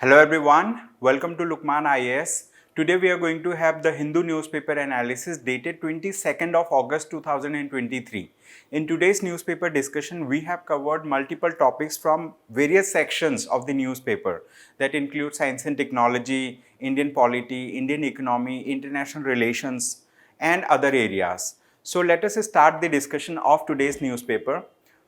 Hello everyone, welcome to Lukmaan IAS. Today we are going to have the Hindu newspaper analysis dated 22nd of August 2023. In today's newspaper discussion, we have covered multiple topics from various sections of the newspaper that include science and technology, Indian polity, Indian economy, international relations and other areas. So let us start the discussion of today's newspaper.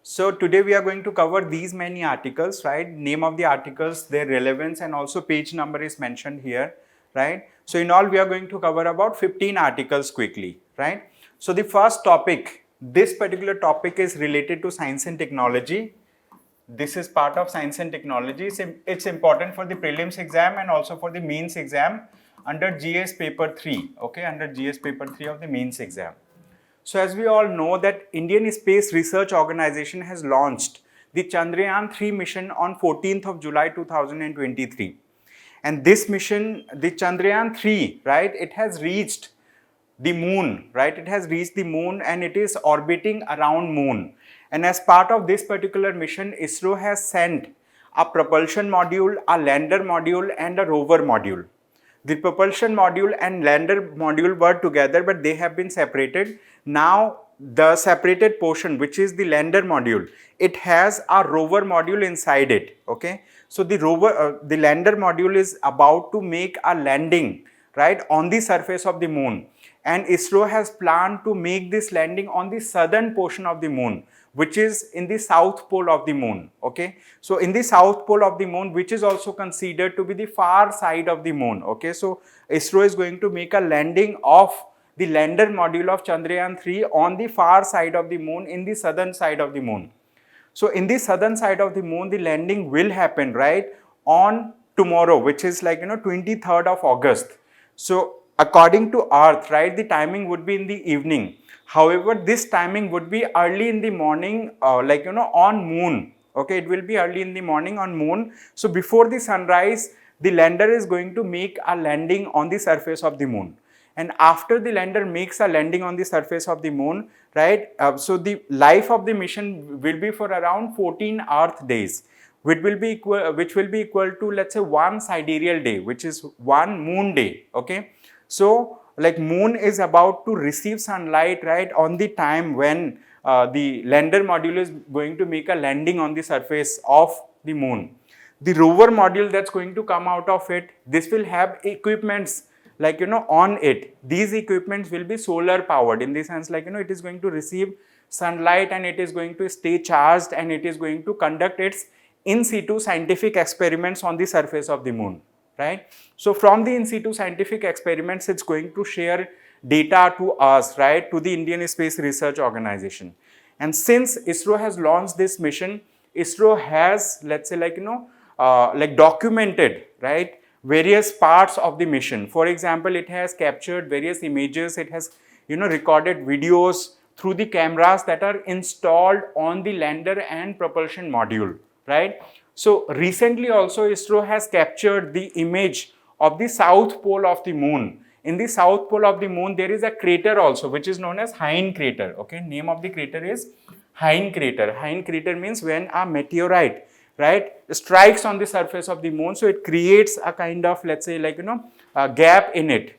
So today we are going to cover these many articles, right? Name of the articles, their relevance and also page number is mentioned here, right? So in all we are going to cover about 15 articles quickly, right? So the first topic, this particular topic is related to science and technology. This is part of science and technology. It's important for the prelims exam and also for the mains exam under GS paper 3, okay? Under GS paper 3 of the mains exam. So as we all know that Indian Space Research Organization has launched the Chandrayaan-3 mission on 14th of July 2023. And this mission, the Chandrayaan-3, right, it has reached the moon, right? It has reached the moon and it is orbiting around moon. And as part of this particular mission, ISRO has sent a propulsion module, a lander module and a rover module. The propulsion module and lander module were together, but they have been separated. Now, the separated portion, which is the lander module, it has a rover module inside it, okay? So, the lander module is about to make a landing, right, on the surface of the moon. And ISRO has planned to make this landing on the southern portion of the moon, which is in the south pole of the moon, okay? So in the south pole of the moon, which is also considered to be the far side of the moon, okay? So ISRO is going to make a landing of the lander module of Chandrayaan-3 on the far side of the moon, in the southern side of the moon. So in the southern side of the moon, the landing will happen, right, on tomorrow, which is like, 23rd of August. So according to Earth, right, the timing would be in the evening. However, this timing would be early in the morning, on moon. Okay, it will be early in the morning on moon. So before the sunrise, the lander is going to make a landing on the surface of the moon. And after the lander makes a landing on the surface of the moon, right, so the life of the mission will be for around 14 Earth days, which will be equal to, let's say, one sidereal day, which is one moon day, okay? So like moon is about to receive sunlight, right, on the time when the lander module is going to make a landing on the surface of the moon. The rover module that's going to come out of it, this will have equipments like, on it. These equipments will be solar powered, in the sense like, it is going to receive sunlight and it is going to stay charged and it is going to conduct its in situ scientific experiments on the surface of the moon, right? So from the in situ scientific experiments, it's going to share data to us, right, to the Indian Space Research Organization. And since ISRO has launched this mission, ISRO has, let's say, documented, right, various parts of the mission. For example, it has captured various images, it has, recorded videos through the cameras that are installed on the lander and propulsion module, right? So recently also ISRO has captured the image of the south pole of the moon. In the south pole of the moon, there is a crater also, which is known as Hine crater, okay? Name of the crater is Hine crater. Hine crater means when a meteorite, right, strikes on the surface of the moon, so it creates a kind of, let's say, a gap in it.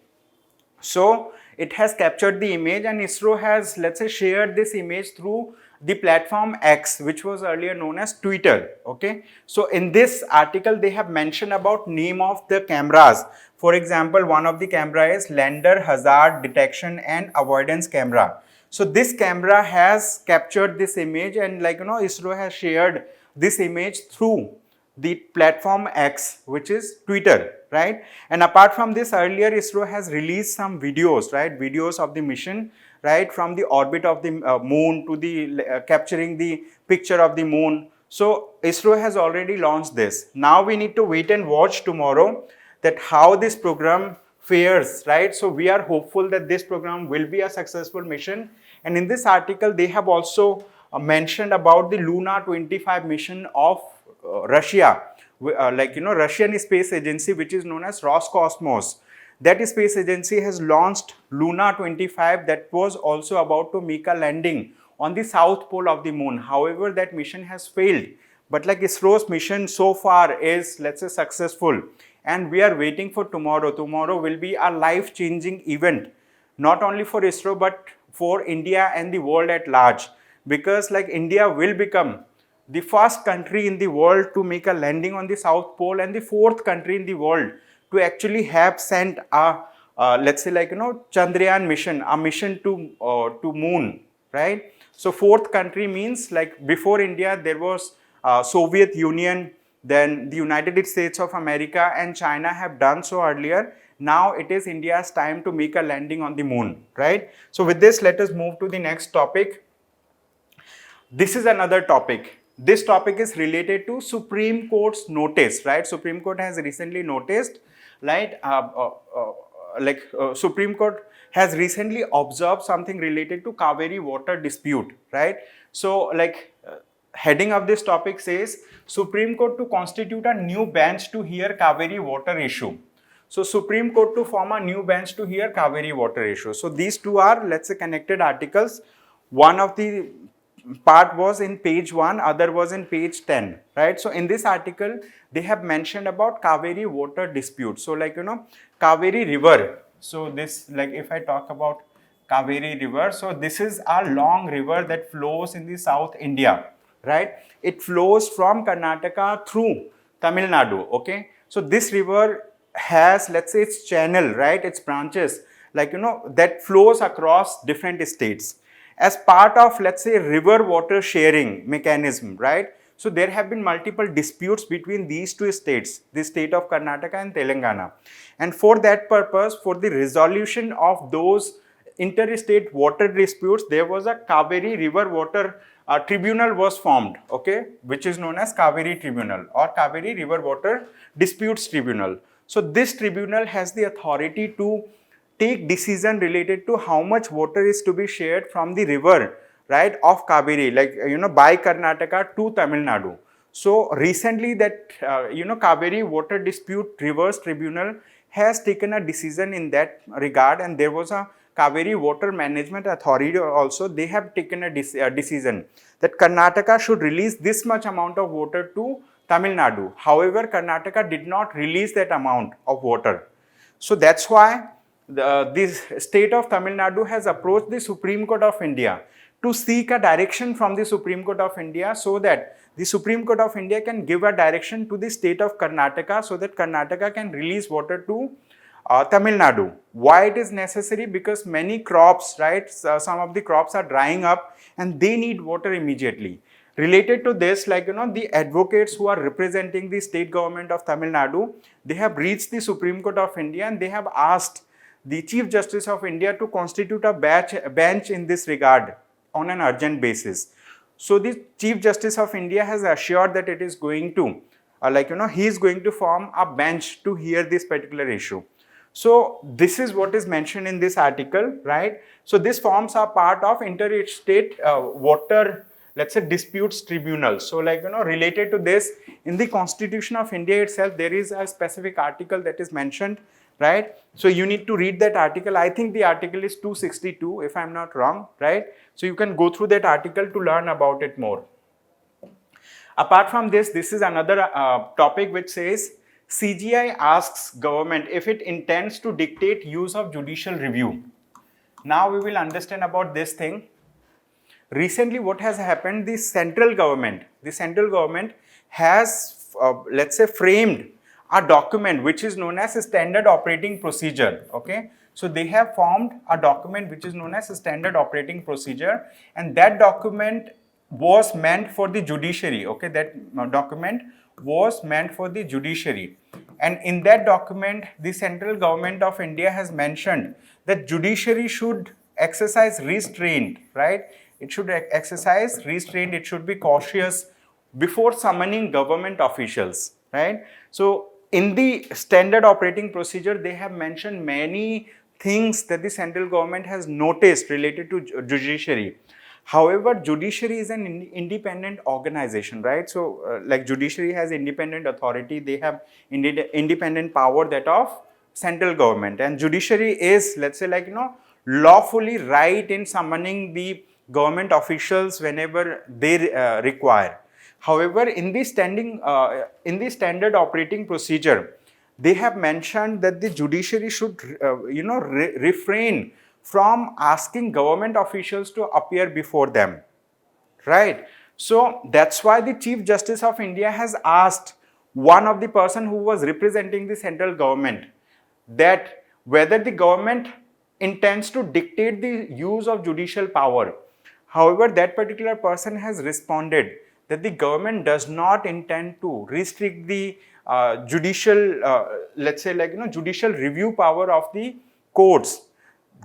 So it has captured the image and ISRO has, let's say, shared this image through the platform X, which was earlier known as Twitter, okay? So in this article, they have mentioned about name of the cameras. For example, one of the camera is Lander Hazard Detection and Avoidance Camera. So this camera has captured this image and ISRO has shared this image through the platform X, which is Twitter, right? And apart from this, earlier ISRO has released some videos, right? Videos of the mission, right? From the orbit of the moon to the capturing the picture of the moon. So ISRO has already launched this. Now we need to wait and watch tomorrow that how this program fares, right? So we are hopeful that this program will be a successful mission. And in this article, they have also mentioned about the Luna 25 mission of Russia, Russian space agency, which is known as Roscosmos. That space agency has launched Luna 25 that was also about to make a landing on the south pole of the moon. However, that mission has failed but like ISRO's mission so far is, let's say, successful, and we are waiting for tomorrow. Tomorrow will be a life-changing event, not only for ISRO but for India and the world at large, because like India will become the first country in the world to make a landing on the South Pole and the fourth country in the world to actually have sent a let's say like Chandrayaan mission, a mission to moon, right? So fourth country means like before India there was Soviet Union, then the United States of America and China have done so earlier. Now it is India's time to make a landing on the moon, right? So with this, let us move to the next topic. This is another topic. This topic is related to Supreme Court's notice, right? Supreme Court has recently noticed, right? Supreme Court has recently observed something related to CAuvery water dispute, right? So heading of this topic says Supreme Court to constitute a new bench to hear CAuvery water issue. So Supreme Court to form a new bench to hear CAuvery water issue. So these two are, let's say, connected articles. One of the part was in page 1, other was in page 10, right? So in this article, they have mentioned about CAuvery water dispute. So CAuvery river. So this, if I talk about CAuvery river, so this is a long river that flows in the South India, right? It flows from Karnataka through Tamil Nadu, okay? So this river has, let's say, its channel, right? Its branches, that flows across different states as part of, let's say, river water sharing mechanism, right? So there have been multiple disputes between these two states, the state of Karnataka and Telangana. And for that purpose, for the resolution of those interstate water disputes, there was a CAuvery river water tribunal was formed, okay, which is known as CAuvery Tribunal or CAuvery River Water Disputes Tribunal. So this tribunal has the authority to take decision related to how much water is to be shared from the river, right, of CAuvery, by Karnataka to Tamil Nadu. So recently that, CAuvery Water Dispute Rivers Tribunal has taken a decision in that regard, and there was a CAuvery Water Management Authority also. They have taken a decision that Karnataka should release this much amount of water to Tamil Nadu. However, Karnataka did not release that amount of water. So that's why this state of Tamil Nadu has approached the Supreme Court of India to seek a direction from the Supreme Court of India so that the Supreme Court of India can give a direction to the state of Karnataka so that Karnataka can release water to Tamil Nadu. Why it is necessary? Because many crops, right, some of the crops are drying up and they need water immediately. Related to this, the advocates who are representing the state government of Tamil Nadu, they have reached the Supreme Court of India and they have asked the Chief Justice of India to constitute a bench in this regard on an urgent basis. So the Chief Justice of India has assured that it is going to, he is going to form a bench to hear this particular issue. So this is what is mentioned in this article, right? So this forms a part of interstate water, let's say, disputes tribunal. So related to this, in the Constitution of India itself, there is a specific article that is mentioned, right? So you need to read that article. I think the article is 262 if I'm not wrong, right? So you can go through that article to learn about it more. Apart from this, this is another topic which says CGI asks government if it intends to dictate use of judicial review. Now we will understand about this thing. Recently what has happened, the central government has let's say framed a document which is known as a standard operating procedure, okay? So they have formed a document which is known as a standard operating procedure, and that document was meant for the judiciary, okay? That document was meant for the judiciary, and in that document the central government of India has mentioned that judiciary should exercise restraint, right? It should exercise restraint, it should be cautious before summoning government officials, right? So in the standard operating procedure, they have mentioned many things that the central government has noticed related to judiciary. However, judiciary is an independent organization, right? So judiciary has independent authority, they have independent power that of central government, and judiciary is, let's say, lawfully right in summoning the government officials whenever they require. However, in the standard operating procedure, they have mentioned that the judiciary should, refrain from asking government officials to appear before them, right? So that's why the Chief Justice of India has asked one of the person who was representing the central government that whether the government intends to dictate the use of judicial power. However, that particular person has responded that the government does not intend to restrict the judicial, let's say judicial review power of the courts.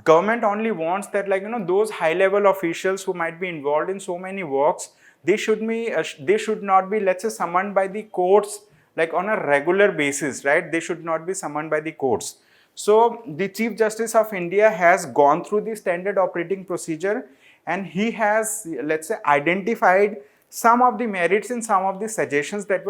Government only wants that those high level officials who might be involved in so many works, they should not be, let's say, summoned by the courts like on a regular basis, right? They should not be summoned by the courts. So the Chief Justice of India has gone through the standard operating procedure, and he has, let's say, identified some of the merits in some of the suggestions that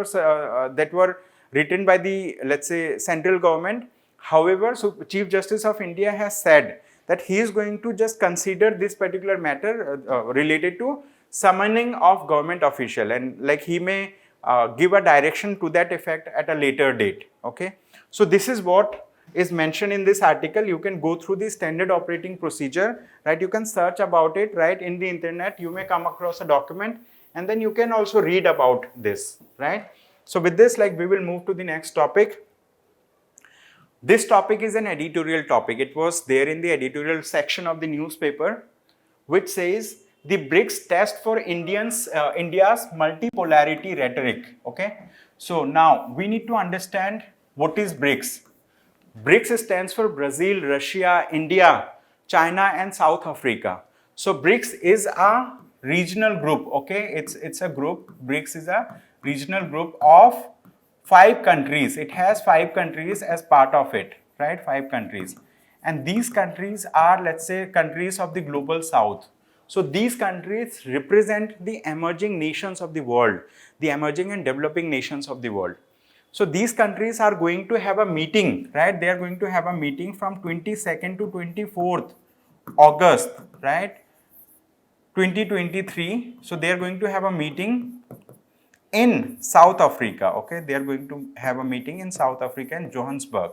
were written by the, let's say, central government. However, so Chief Justice of India has said that he is going to just consider this particular matter related to summoning of government official, and like he may give a direction to that effect at a later date. Okay, so this is what is mentioned in this article. You can go through the standard operating procedure, right? You can search about it, right? In the internet, you may come across a document, and then you can also read about this, right? So with this, we will move to the next topic. This topic is an editorial topic. It was there in the editorial section of the newspaper, which says the BRICS test for India's multipolarity rhetoric. Okay, so now we need to understand what is BRICS. BRICS stands for Brazil, Russia, India, China, and South Africa. So BRICS is a regional group. Okay, it's a group. BRICS is a regional group of 5 countries. It has 5 countries as part of it, right? 5 countries. And these countries are, let's say, countries of the global south. So these countries represent the emerging nations of the world, the emerging and developing nations of the world. So these countries are going to have a meeting, right? They are going to have a meeting from 22nd to 24th August, right? 2023. So they are going to have a meeting in South Africa. Okay, they are going to have a meeting in South Africa in Johannesburg.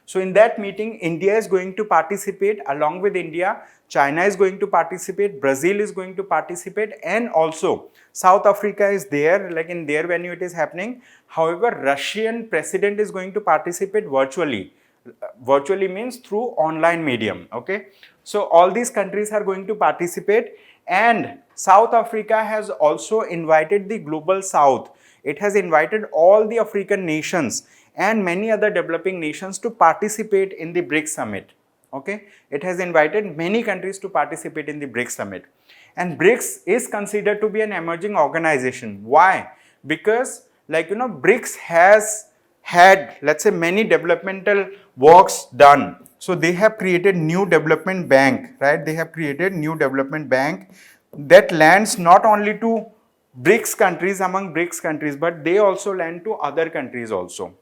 So in that meeting, India is going to participate. Along with India, China is going to participate, Brazil is going to participate, and also South Africa is there, like in their venue it is happening. However, Russian president is going to participate virtually. Virtually means through online medium. Okay, so all these countries are going to participate, and South Africa has also invited the global south. It has invited all the African nations and many other developing nations to participate in the BRICS summit. Okay, it has invited many countries to participate in the BRICS summit, and BRICS is considered to be an emerging organization. Why? Because BRICS has had, let's say, many developmental works done. So they have created new development bank, right? They have created new development bank that lends not only to BRICS countries, among BRICS countries, but they also lend to other countries also.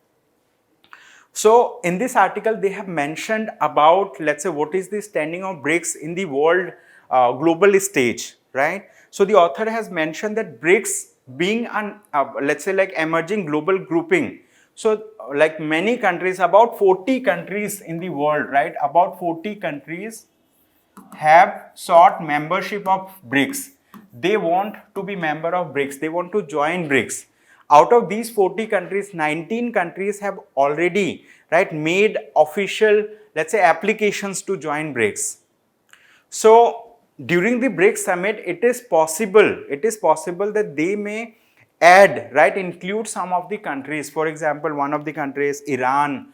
So in this article, they have mentioned about, let's say, what is the standing of BRICS in the world global stage, right? So the author has mentioned that BRICS being an, let's say, like emerging global grouping. So like many countries, about 40 countries in the world, right? About 40 countries have sought membership of BRICS. They want to be member of BRICS. They want to join BRICS. Out of these 40 countries, 19 countries have already, right, made official, let's say, applications to join BRICS. So during the BRICS summit, it is possible that they may add, right, include some of the countries. For example, one of the countries, Iran,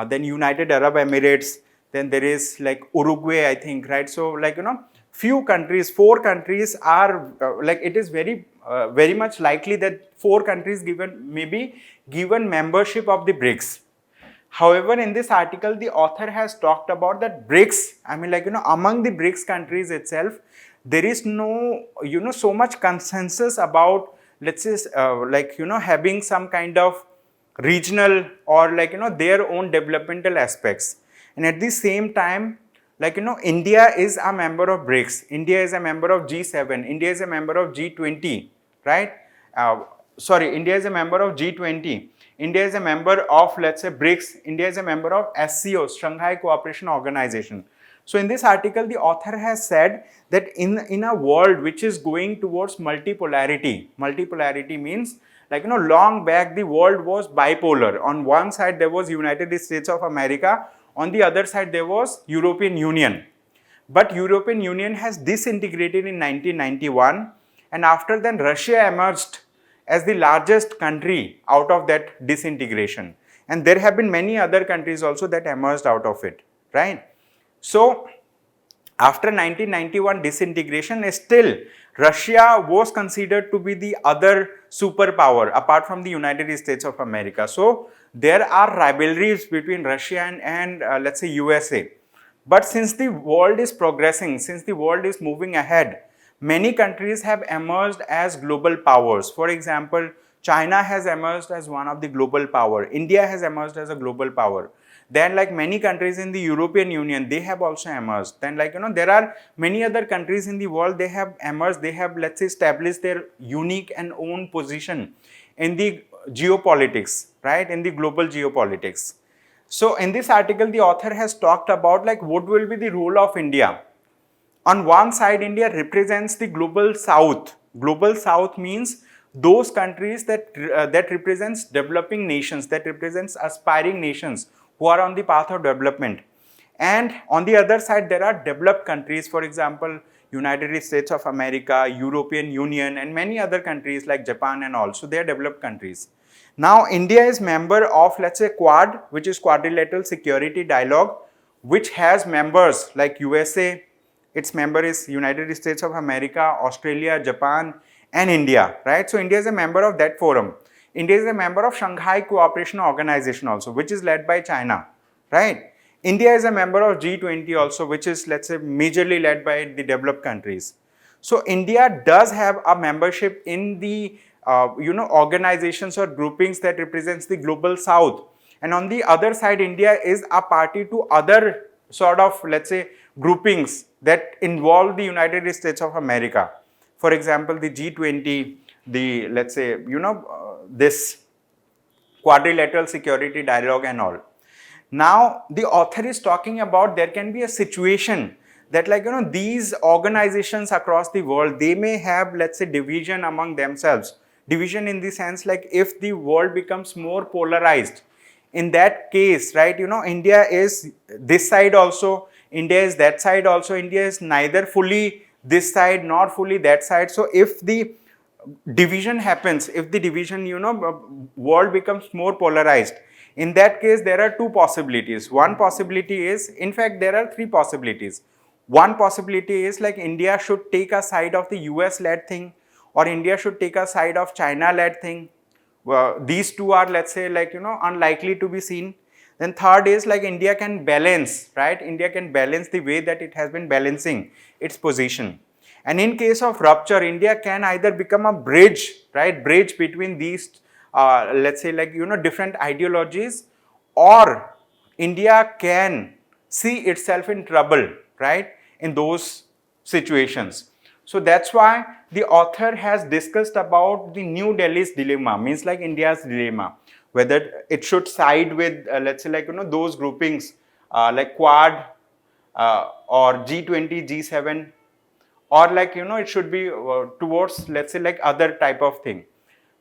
then United Arab Emirates, then there is like Uruguay, I think, right? So few countries, 4 countries are it is very much likely that 4 countries may be given membership of the BRICS. However, in this article, the author has talked about that BRICS, among the BRICS countries itself, there is no, so much consensus about, let's say, having some kind of regional or their own developmental aspects. And at the same time, India is a member of BRICS, India is a member of G7, India is a member of G20, right? India is a member of G20. India is a member of, let's say, BRICS. India is a member of SCO, Shanghai Cooperation Organization. So in this article, the author has said that in a world which is going towards multipolarity means, like, long back the world was bipolar. On one side there was United States of America, on the other side there was European Union. But European Union has disintegrated in 1991, and after then Russia emerged as the largest country out of that disintegration. And there have been many other countries also that emerged out of it, right? So after 1991 disintegration, still Russia was considered to be the other superpower apart from the United States of America. So there are rivalries between Russia and let's say USA. But since the world is progressing, since the world is moving ahead, many countries have emerged as global powers. For example, China has emerged as one of the global power. India has emerged as a global power. Then, like many countries in the European Union, they have also emerged. Then, like, there are many other countries in the world, they have emerged, they have, let's say, established their unique and own position in the geopolitics, right? In the global geopolitics. So in this article, the author has talked about, like, what will be the role of India. On one side, India represents the global south. Global south means those countries that represents developing nations, that represents aspiring nations who are on the path of development. And on the other side, there are developed countries, for example, United States of America, European Union, and many other countries like Japan and all. So they are developed countries. Now, India is member of, let's say, Quad, which is Quadrilateral Security Dialogue, which has members like USA, its member is United States of America, Australia, Japan, and India, right? So India is a member of that forum. India is a member of Shanghai Cooperation Organization also, which is led by China, right? India is a member of G20 also, which is, let's say, majorly led by the developed countries. So India does have a membership in the organizations or groupings that represents the global south. And on the other side, India is a party to other sort of, let's say, groupings that involve the United States of America. For example, the G20, the, let's say, this Quadrilateral Security Dialogue and all. Now, the author is talking about there can be a situation that, like, these organizations across the world, they may have, let's say, division among themselves. Division in the sense, like, if the world becomes more polarized, in that case, right, India is this side also, India is that side also, India is neither fully this side nor fully that side. So if the division happens, if the division, world becomes more polarized, in that case, there are two possibilities. One possibility is, in fact, there are three possibilities. One possibility is, like, India should take a side of the US-led thing, or India should take a side of China-led thing. Well, these two are, let's say, like, unlikely to be seen. Then third is, like, India can balance, right? India can balance the way that it has been balancing its position. And in case of rupture, India can either become a bridge, right? Bridge between these, let's say, like, different ideologies, or India can see itself in trouble, right? In those situations. So that's why the author has discussed about the New Delhi's dilemma, means like India's dilemma, whether it should side with, let's say, like, those groupings like Quad or G20, G7, or, like, it should be towards, let's say, like, other type of thing.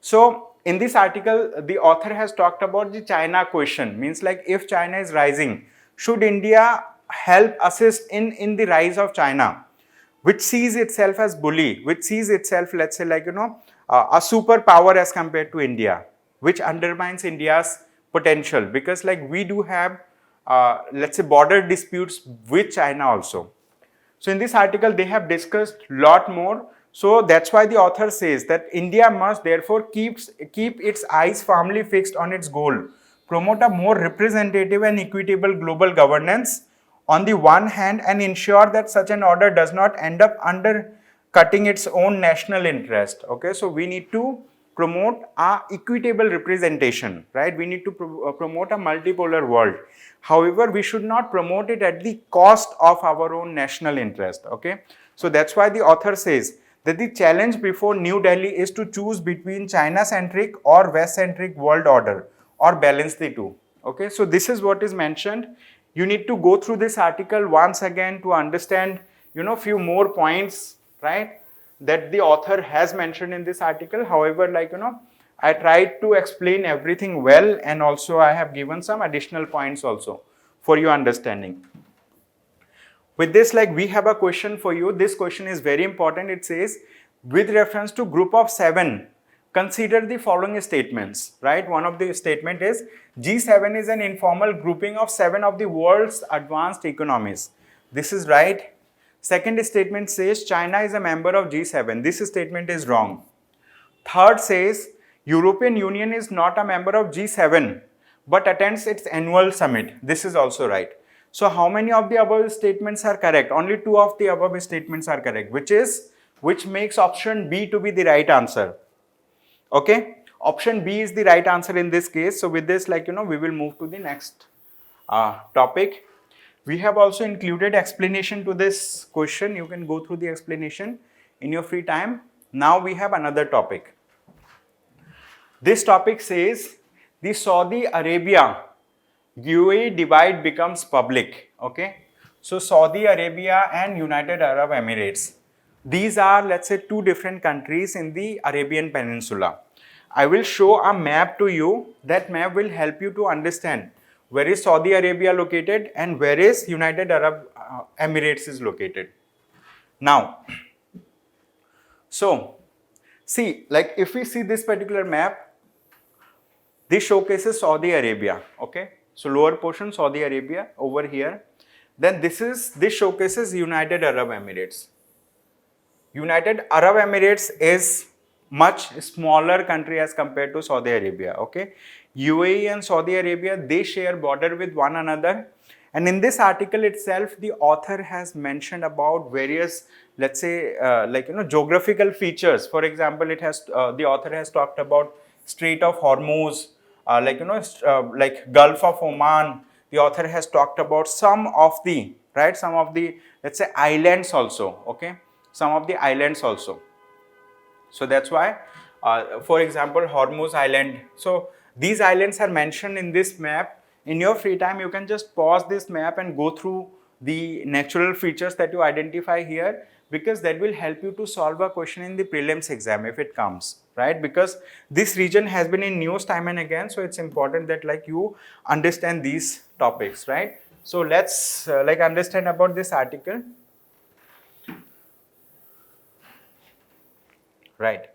So in this article, the author has talked about the China question, means like, if China is rising, should India help assist in the rise of China, which sees itself as bully, which sees itself, let's say, like, a superpower as compared to India, which undermines India's potential, because, like, we do have, let's say, border disputes with China also. So in this article, they have discussed lot more. So that's why the author says that India must therefore keep its eyes firmly fixed on its goal, promote a more representative and equitable global governance on the one hand, and ensure that such an order does not end up undercutting its own national interest. Okay, so we need to promote a equitable representation, right? We need to promote a multipolar world. However, we should not promote it at the cost of our own national interest. Okay, so that's why the author says that the challenge before New Delhi is to choose between China-centric or West-centric world order or balance the two. Okay, so this is what is mentioned. You need to go through this article once again to understand, few more points, right, that the author has mentioned in this article. However, I tried to explain everything well, and also I have given some additional points also for your understanding. With this, we have a question for you. This question is very important. It says, with reference to group of 7, consider the following statements, right? One of the statement is, G7 is an informal grouping of 7 of the world's advanced economies. This is right. Second statement says, China is a member of G7. This statement is wrong. Third says, European Union is not a member of G7, but attends its annual summit. This is also right. So how many of the above statements are correct? Only 2 of the above statements are correct, which makes option B to be the right answer. Okay, option B is the right answer in this case. So with this, we will move to the next topic. We have also included explanation to this question. You can go through the explanation in your free time. Now we have another topic. This topic says, the Saudi Arabia-UAE divide becomes public. Okay, so Saudi Arabia and United Arab Emirates. These are, let's say, 2 different countries in the Arabian Peninsula. I will show a map to you. That map will help you to understand where is Saudi Arabia located and where is United Arab Emirates is located. Now, so see, if we see this particular map, this showcases Saudi Arabia. Okay, so lower portion Saudi Arabia over here. Then this showcases United Arab Emirates. United Arab Emirates is much smaller country as compared to Saudi Arabia. Okay, UAE and Saudi Arabia, they share border with one another, and in this article itself, the author has mentioned about various, let's say, geographical features. For example, it has the author has talked about Strait of Hormuz, Gulf of Oman. The author has talked about some of the, let's say, islands also. Okay, some of the islands also. So that's why, for example, Hormuz Island. So these islands are mentioned in this map. In your free time, you can just pause this map and go through the natural features that you identify here, because that will help you to solve a question in the prelims exam if it comes, right? Because this region has been in news time and again, so it's important that you understand these topics, right? So let's understand about this article. Right.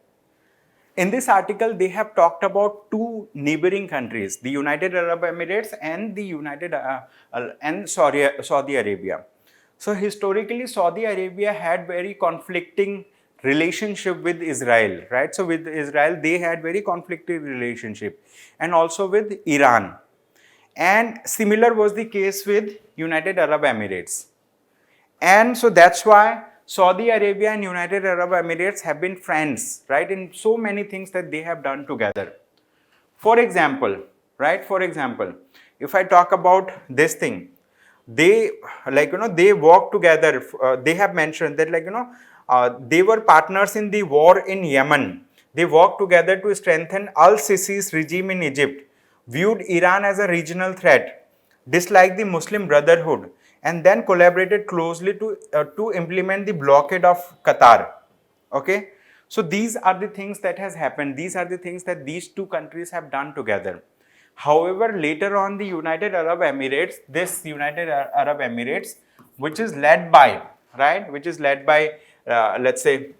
In this article, they have talked about 2 neighboring countries, the United Arab Emirates and the Saudi Arabia. So historically, Saudi Arabia had very conflicting relationship with Israel, right? So with Israel, they had very conflicting relationship, and also with Iran. And similar was the case with United Arab Emirates. And so that's why Saudi Arabia and United Arab Emirates have been friends, right, in so many things that they have done together. For example, if I talk about this thing, they they work together. They have mentioned that they were partners in the war in Yemen. They worked together to strengthen al-Sisi's regime in Egypt, viewed Iran as a regional threat, disliked the Muslim Brotherhood, and then collaborated closely to implement the blockade of Qatar. Okay, so these are the things that has happened. These are the things that these 2 countries have done together. However, later on, the United Arab Emirates, which is led by, let's say,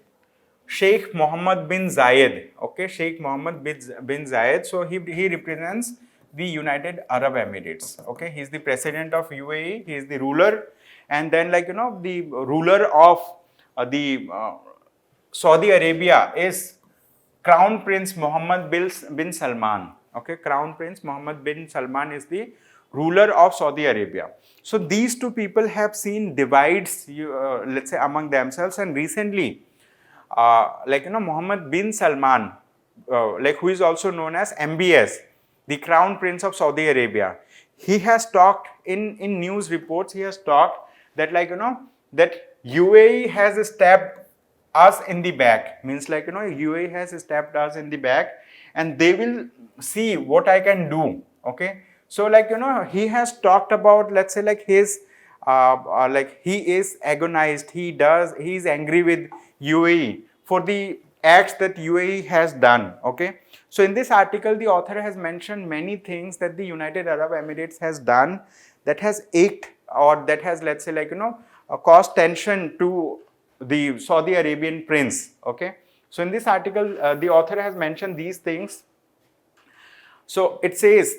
Sheikh Mohammed bin Zayed. Okay, Sheikh Mohammed bin Zayed. So he represents the United Arab Emirates. Okay, he is the president of UAE. He is the ruler, and then the ruler of the Saudi Arabia is Crown Prince Mohammed bin Salman. Okay, Crown Prince Mohammed bin Salman is the ruler of Saudi Arabia. So these 2 people have seen divides, let's say, among themselves, and recently, Mohammed bin Salman, who is also known as MBS, the Crown Prince of Saudi Arabia, he has talked in news reports. He has talked that that UAE has stepped us in the back, means like, UAE has stabbed us in the back, and they will see what I can do. Okay, so like, he has talked about, let's say, like his like he is agonized, he is angry with UAE for the acts that UAE has done. Okay, so in this article the author has mentioned many things that the United Arab Emirates has done that has ached, or that has, let's say, like, caused tension to the Saudi Arabian prince. Okay, so in this article the author has mentioned these things. So it says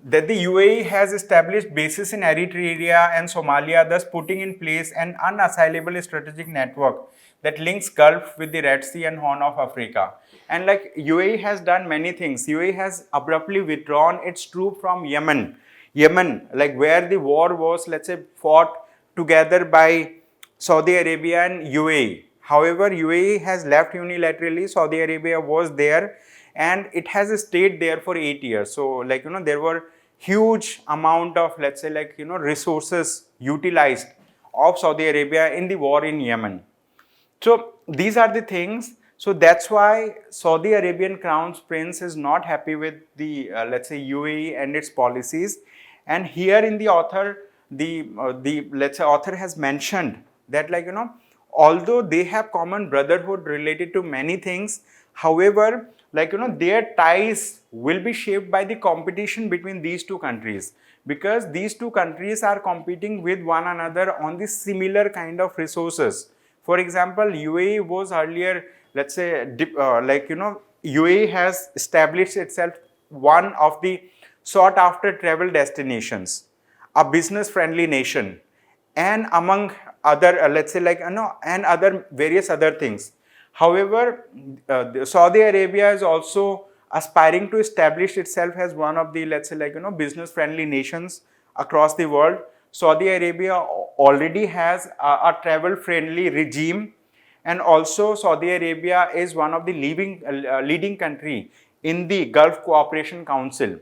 that the UAE has established bases in Eritrea and Somalia, thus putting in place an unassailable strategic network that links Gulf with the Red Sea and Horn of Africa. And like, UAE has done many things. UAE has abruptly withdrawn its troops from Yemen, like where the war was, let's say, fought together by Saudi Arabia and UAE. However, UAE has left unilaterally. Saudi Arabia was there, and it has stayed there for 8 years. So like, there were huge amount of, let's say, like, resources utilized of Saudi Arabia in the war in Yemen. So these are the things. So that's why Saudi Arabian Crown Prince is not happy with the let's say, UAE and its policies. And here in the author, the let's say, author has mentioned that, like, although they have common brotherhood related to many things, however, like, their ties will be shaped by the competition between these two countries, because these two countries are competing with one another on the similar kind of resources. For example, UAE was earlier, let's say, UAE has established itself one of the sought after travel destinations, a business friendly nation, and among other let's say, like, and other various other things. However, Saudi Arabia is also aspiring to establish itself as one of the, let's say, like, business friendly nations across the world. Saudi Arabia already has a travel friendly regime, and also Saudi Arabia is one of the leading country in the Gulf Cooperation Council.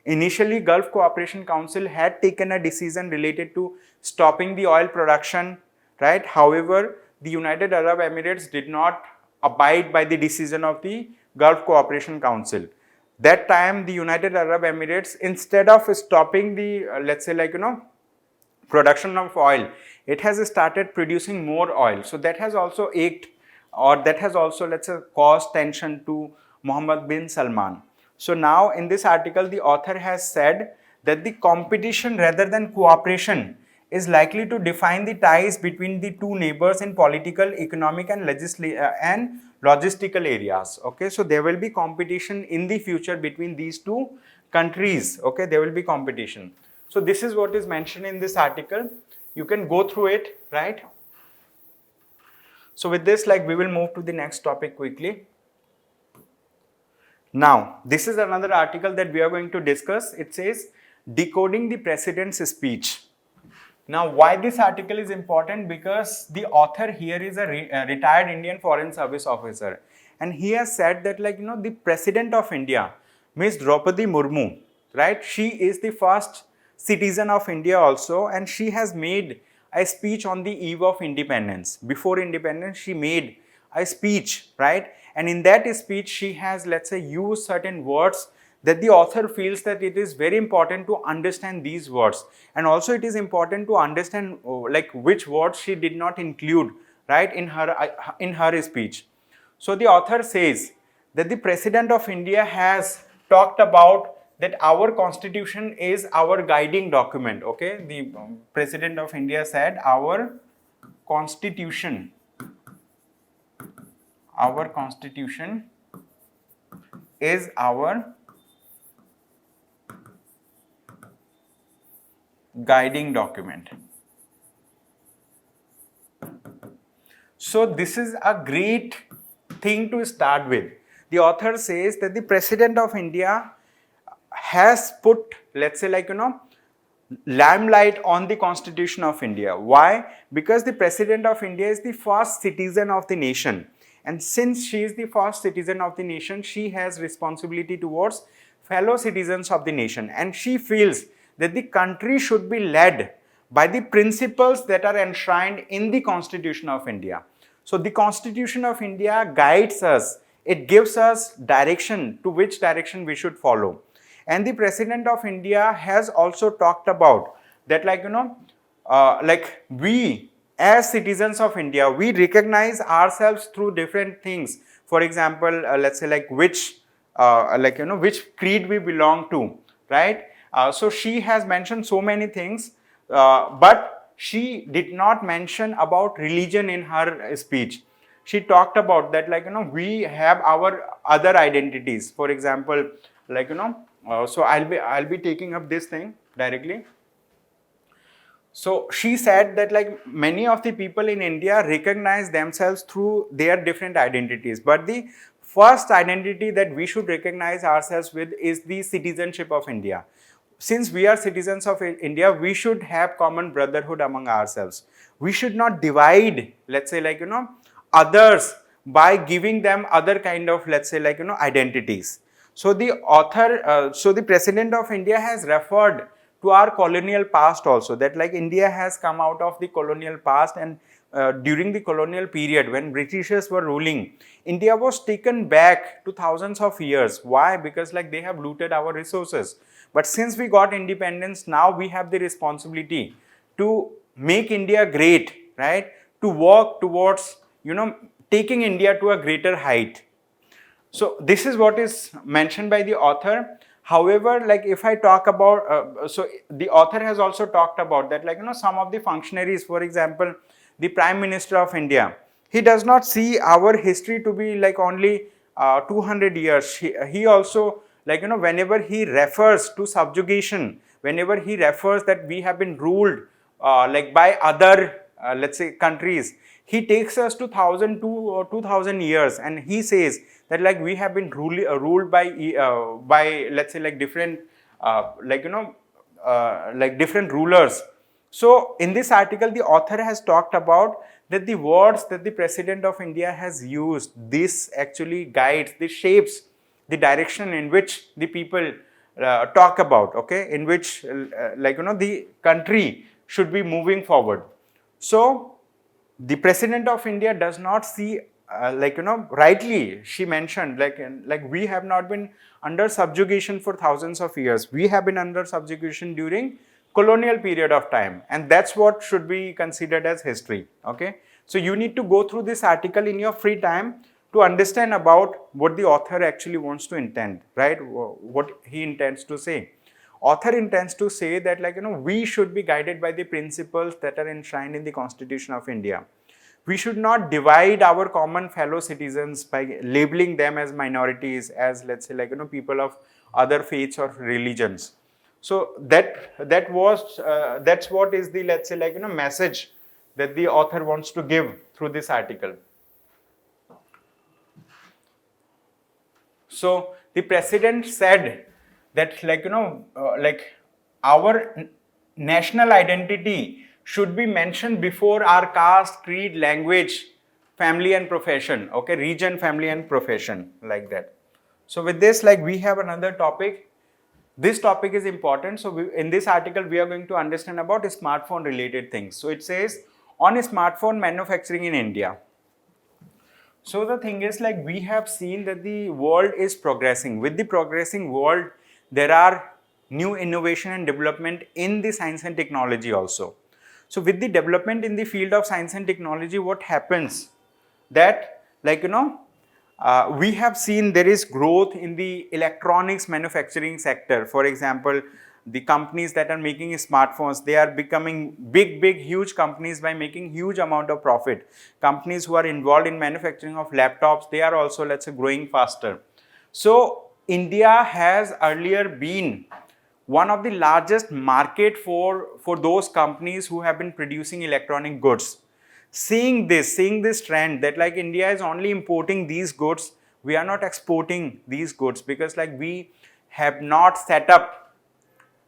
Initially, Gulf Cooperation Council had taken a decision related to stopping the oil production, right? However, the United Arab Emirates did not abide by the decision of the Gulf Cooperation Council. That time, the United Arab Emirates, instead of stopping the, let's say, like, production of oil, it has started producing more oil. So that has also ached, or that has also, let's say, caused tension to Mohammed bin Salman. So now in this article, the author has said that the competition rather than cooperation is likely to define the ties between the two neighbors in political, economic, and logistical areas. Okay, so there will be competition in the future between these two countries. Okay, there will be competition. So this is what is mentioned in this article. You can go through it, right? So with this, like, we will move to the next topic quickly. Now, this is another article that we are going to discuss. It says, Decoding the President's Speech. Now, why this article is important? Because the author here is a retired Indian Foreign Service officer. And he has said that, like, the President of India, Ms. Draupadi Murmu, right? She is the first citizen of India also, and she has made a speech on the eve of independence. Before independence, she made a speech, right? And in that speech, she has, let's say, used certain words that the author feels that it is very important to understand these words. And also it is important to understand like which words she did not include, right, in her speech. So the author says that the President of India has talked about that our constitution is our guiding document. Okay, the President of India said our constitution is our guiding document. So this is a great thing to start with. The author says that the President of India has put, let's say, like, limelight on the Constitution of India. Why? Because the President of India is the first citizen of the nation. And since she is the first citizen of the nation, she has responsibility towards fellow citizens of the nation. And she feels that the country should be led by the principles that are enshrined in the Constitution of India. So the Constitution of India guides us. It gives us direction to which direction we should follow. And the President of India has also talked about that, like, like we as citizens of India, we recognize ourselves through different things. For example, let's say like which which creed we belong to, right? So she has mentioned so many things, but she did not mention about religion in her speech. She talked about that, like, we have our other identities. For example, like, so I'll be taking up this thing directly. So she said that, like, many of the people in India recognize themselves through their different identities, but the first identity that we should recognize ourselves with is the citizenship of India. Since we are citizens of India, we should have common brotherhood among ourselves. We should not divide, let's say, like, others by giving them other kind of, let's say, like, identities. So the author, so the President of India has referred to our colonial past also, that like India has come out of the colonial past, and during the colonial period when Britishers were ruling, India was taken back to thousands of years. Why? Because like they have looted our resources. But since we got independence, now we have the responsibility to make India great, right? To work towards, taking India to a greater height. So this is what is mentioned by the author. However, like if I talk about, so the author has also talked about that, like, some of the functionaries, for example, the Prime Minister of India, he does not see our history to be like only 200 years. He also, like, whenever he refers to subjugation, whenever he refers that we have been ruled like by other, let's say, countries, he takes us to 2000 years, and he says that like we have been ruled by let's say like different like different rulers. So in this article, the author has talked about that the words that the President of India has used, this actually guides, this shapes the direction in which the people talk about, okay, in which the country should be moving forward. So the President of India does not see, rightly she mentioned, like we have not been under subjugation for thousands of years. We have been under subjugation during colonial period of time, and that's what should be considered as history, okay. So you need to go through this article in your free time to understand about what the author actually wants to intend, right, what he intends to say. Author intends to say that, like, we should be guided by the principles that are enshrined in the Constitution of India. We should not divide our common fellow citizens by labeling them as minorities, as, let's say, like, people of other faiths or religions. So that's what is the, let's say, like, message that the author wants to give through this article. So the President said that, like, like our national identity should be mentioned before our caste, creed, language, family and profession, okay, region, family and profession, like that. So with this, like, we have another topic. This topic is important. So in this article, we are going to understand about smartphone related things. So it says on smartphone manufacturing in India. So the thing is, like, we have seen that the world is progressing. With the progressing world, there are new innovation and development in the science and technology also. So with the development in the field of science and technology, what happens that, like, we have seen there is growth in the electronics manufacturing sector. For example, the companies that are making smartphones, they are becoming big, huge companies by making huge amount of profit. Companies who are involved in manufacturing of laptops, they are also, let's say, growing faster. So India has earlier been one of the largest market for those companies who have been producing electronic goods. Seeing this trend that, like, India is only importing these goods, we are not exporting these goods, because, like, we have not set up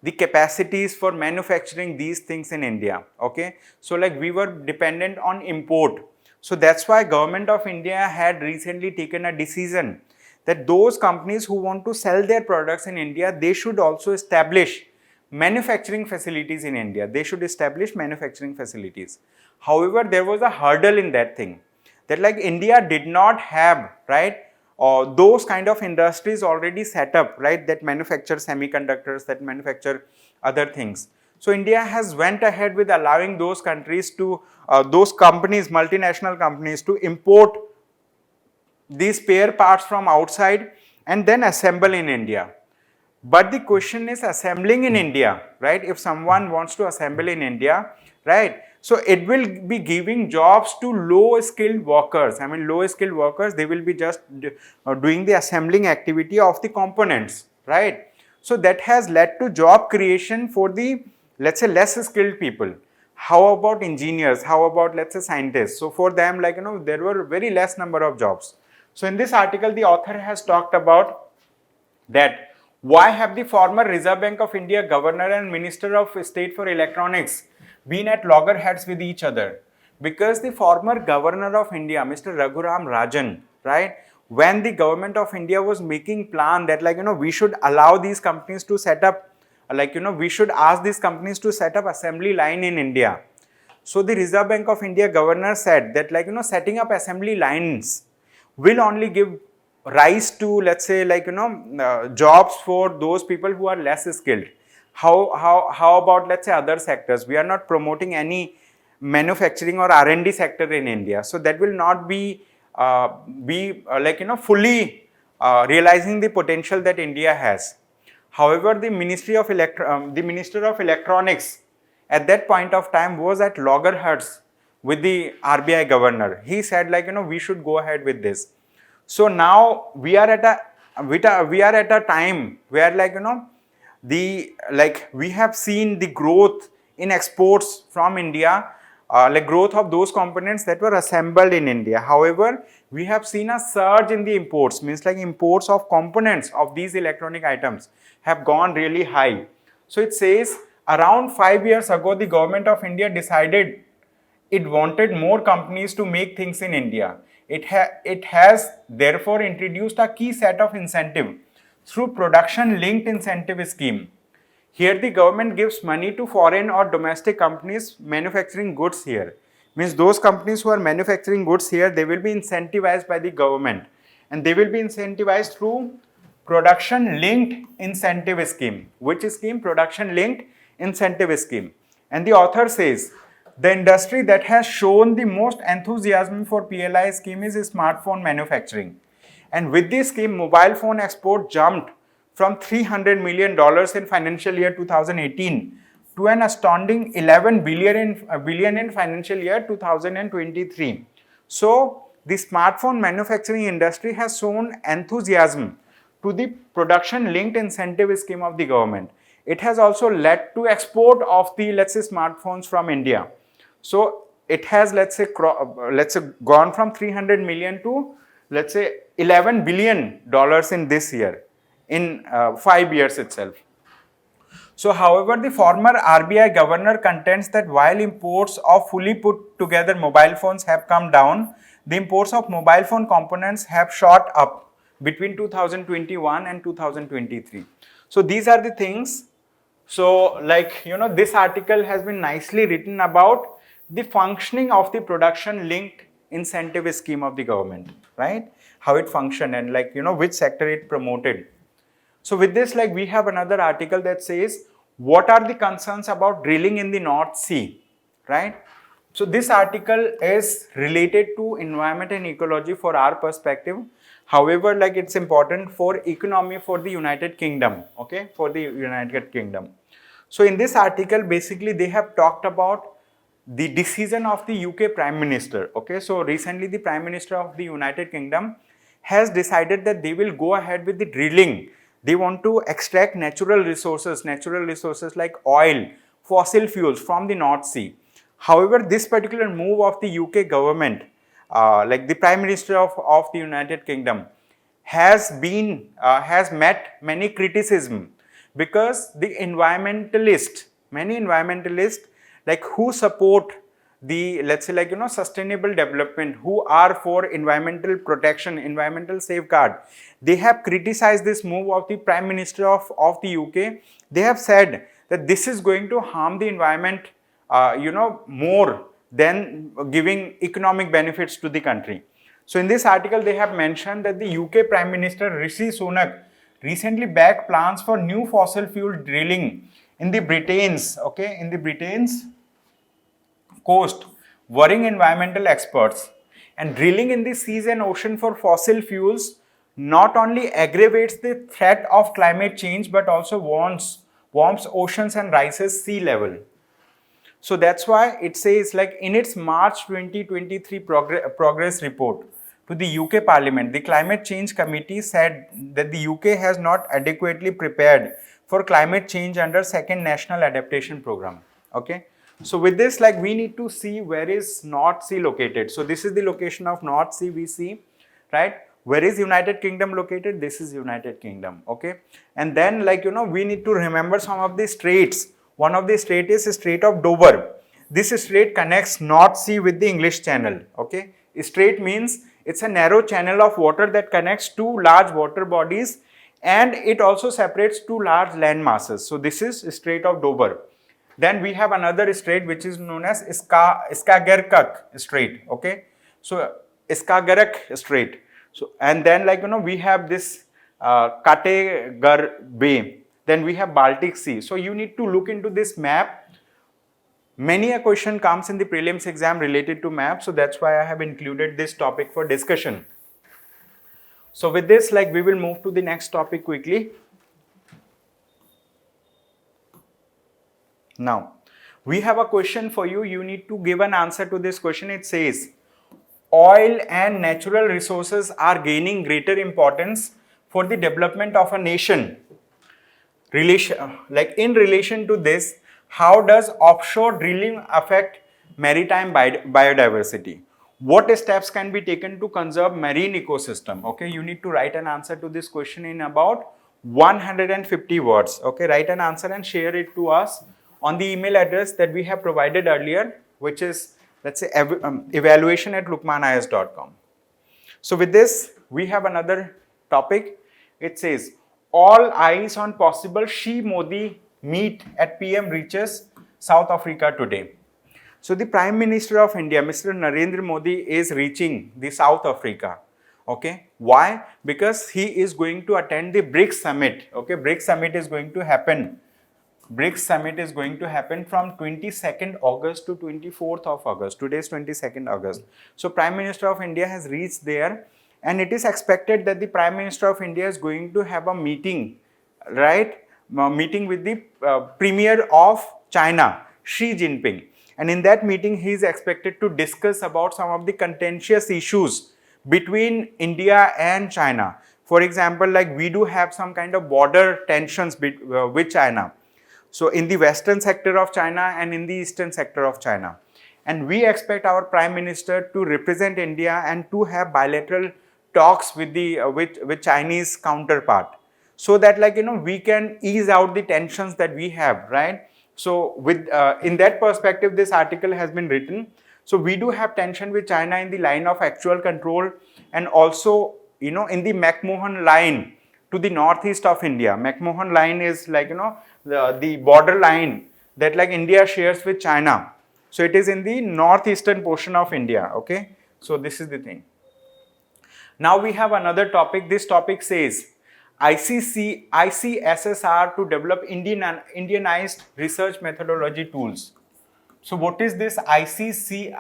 the capacities for manufacturing these things in India, okay. So, like, we were dependent on import. So that's why Government of India had recently taken a decision that those companies who want to sell their products in India, they should also establish manufacturing facilities in India. They should establish manufacturing facilities. However, there was a hurdle in that thing, that like India did not have, right, those kind of industries already set up, right, that manufacture semiconductors, that manufacture other things. So India has went ahead with allowing those countries to, those companies, multinational companies, to import these spare parts from outside and then assemble in India. But the question is assembling in India, right? If someone wants to assemble in India, right? So it will be giving jobs to low skilled workers. I mean, low skilled workers, they will be just doing the assembling activity of the components, right? So that has led to job creation for the, let's say, less skilled people. How about engineers? How about, let's say, scientists? So for them, like, there were very less number of jobs. So in this article, the author has talked about that why have the former Reserve Bank of India Governor and Minister of State for Electronics been at loggerheads with each other? Because the former Governor of India, Mr. Raghuram Rajan, right, when the government of India was making plan that like, we should allow these companies to set up, like, we should ask these companies to set up assembly line in India. So the Reserve Bank of India Governor said that like, setting up assembly lines will only give rise to, let's say, like, jobs for those people who are less skilled. How about, let's say, other sectors? We are not promoting any manufacturing or R&D sector in India. So that will not be, fully realizing the potential that India has. However, the Minister of Electronics at that point of time was at loggerheads with the RBI governor. He said like, we should go ahead with this. So now we are at a time where like, we have seen the growth in exports from India, like growth of those components that were assembled in India. However, we have seen a surge in the imports, means like imports of components of these electronic items have gone really high. So it says around 5 years ago, the government of India decided it wanted more companies to make things in India. It has therefore introduced a key set of incentive through production linked incentive scheme. Here the government gives money to foreign or domestic companies manufacturing goods here. Means those companies who are manufacturing goods here, they will be incentivized by the government, and they will be incentivized through production linked incentive scheme. Which scheme? Production linked incentive scheme. And the author says the industry that has shown the most enthusiasm for PLI scheme is smartphone manufacturing. And with this scheme, mobile phone export jumped from $300 million in financial year 2018 to an astounding 11 billion in financial year 2023. So the smartphone manufacturing industry has shown enthusiasm to the production linked incentive scheme of the government. It has also led to export of the, let's say, smartphones from India. So it has, let's say, gone from 300 million to, let's say, $11 billion in this year, in 5 years itself. So, however, the former RBI governor contends that while imports of fully put together mobile phones have come down, the imports of mobile phone components have shot up between 2021 and 2023. So, these are the things. So, like, this article has been nicely written about the functioning of the production linked incentive scheme of the government, right? How it functioned and like, which sector it promoted. So with this, like, we have another article that says, what are the concerns about drilling in the North Sea, right? So this article is related to environment and ecology for our perspective. However, like, it's important for economy for the United Kingdom, okay, for the United Kingdom. So in this article, basically, they have talked about the decision of the UK Prime Minister, okay. So recently, the Prime Minister of the United Kingdom has decided that they will go ahead with the drilling. They want to extract natural resources like oil, fossil fuels from the North Sea. However, this particular move of the UK government, like the Prime Minister of the United Kingdom, has met many criticism, because the many environmentalists, like, who support the, let's say, like, sustainable development, who are for environmental protection, environmental safeguard, they have criticized this move of the Prime Minister of the UK. They have said that this is going to harm the environment, more then giving economic benefits to the country. So in this article, they have mentioned that the UK Prime Minister Rishi Sunak recently backed plans for new fossil fuel drilling in the Britain's coast, worrying environmental experts. And drilling in the seas and ocean for fossil fuels not only aggravates the threat of climate change but also warms oceans and rises sea level. So that's why it says, like, in its March 2023 progress report to the UK Parliament, the Climate Change Committee said that the UK has not adequately prepared for climate change under second National Adaptation Program. Okay. So with this, like, we need to see where is North Sea located. So this is the location of North Sea we see, right? Where is United Kingdom located? This is United Kingdom. Okay. And then, like, we need to remember some of the straits. One of the strait is Strait of Dover. This strait connects North Sea with the English Channel. Okay. Strait means it's a narrow channel of water that connects two large water bodies, and it also separates two large land masses. So this is Strait of Dover. Then we have another strait which is known as Skagerrak Strait. Okay. So Skagerrak Strait. So, and then, like, we have this Kattegat Bay. Then we have Baltic Sea. So you need to look into this map. Many a question comes in the prelims exam related to map. So that's why I have included this topic for discussion. So with this, like, we will move to the next topic quickly. Now, we have a question for you. You need to give an answer to this question. It says, oil and natural resources are gaining greater importance for the development of a nation. In relation to this, how does offshore drilling affect maritime biodiversity? What steps can be taken to conserve marine ecosystem? Okay, you need to write an answer to this question in about 150 words. Okay, write an answer and share it to us on the email address that we have provided earlier, which is, let's say, evaluation@lukmaanias.com. So with this, we have another topic. It says, all eyes on possible Xi-Modi meet at PM reaches South Africa today. So the Prime Minister of India, Mr. Narendra Modi, is reaching the South Africa. Okay. Why? Because he is going to attend the BRICS summit. Okay. BRICS summit is going to happen. BRICS summit is going to happen from 22nd August to 24th of August. Today is 22nd August. So Prime Minister of India has reached there, and it is expected that the Prime Minister of India is going to have a meeting, right? Meeting with the Premier of China, Xi Jinping. And in that meeting, he is expected to discuss about some of the contentious issues between India and China. For example, like, we do have some kind of border tensions with China. So in the western sector of China and in the eastern sector of China. And we expect our Prime Minister to represent India and to have bilateral talks with the with Chinese counterpart, so that, like, we can ease out the tensions that we have, right? So with in that perspective, this article has been written. So we do have tension with China in the line of actual control, and also, in the McMahon line to the northeast of India. McMahon line is, like, the border line that, like, India shares with China. So it is in the northeastern portion of India. Okay. So this is the thing. Now we have another topic. This topic says, ICSSR to develop Indianized research methodology tools. So what is this ICSSR?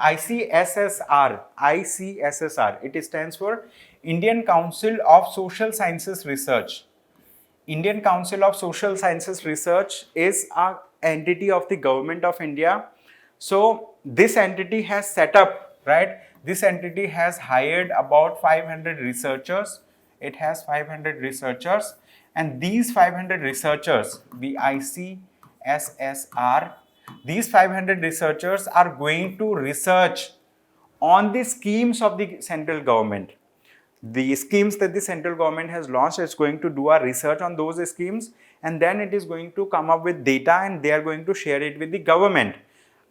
ICSSR. It stands for Indian Council of Social Sciences Research. Indian Council of Social Sciences Research is an entity of the government of India. So this entity has set up, right? This entity has hired about 500 researchers. It has 500 researchers, and these 500 researchers, the ICSSR, these 500 researchers are going to research on the schemes of the central government. The schemes that the central government has launched, is going to do a research on those schemes, and then it is going to come up with data, and they are going to share it with the government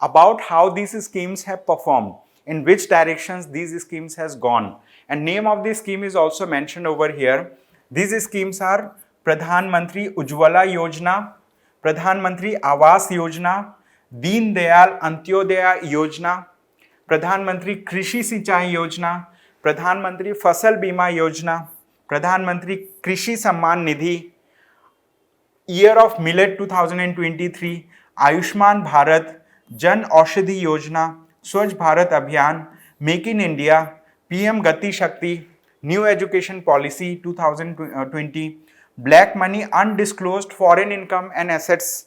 about how these schemes have performed, in which directions these schemes has gone. And name of the scheme is also mentioned over here. These schemes are Pradhan Mantri Ujjwala Yojana, Pradhan Mantri Awas Yojana, Deen Dayal Antyodaya Yojana, प्रधानमंत्री कृषि सिंचाई योजना, प्रधानमंत्री फसल बीमा योजना, प्रधानमंत्री कृषि सम्मान निधि, year of millet 2023, Ayushman Bharat, जन औषधि योजना, स्वच्छ भारत अभियान, मेक इन इंडिया, पीएम गति शक्ति, new education policy 2020, black money undisclosed foreign income and assets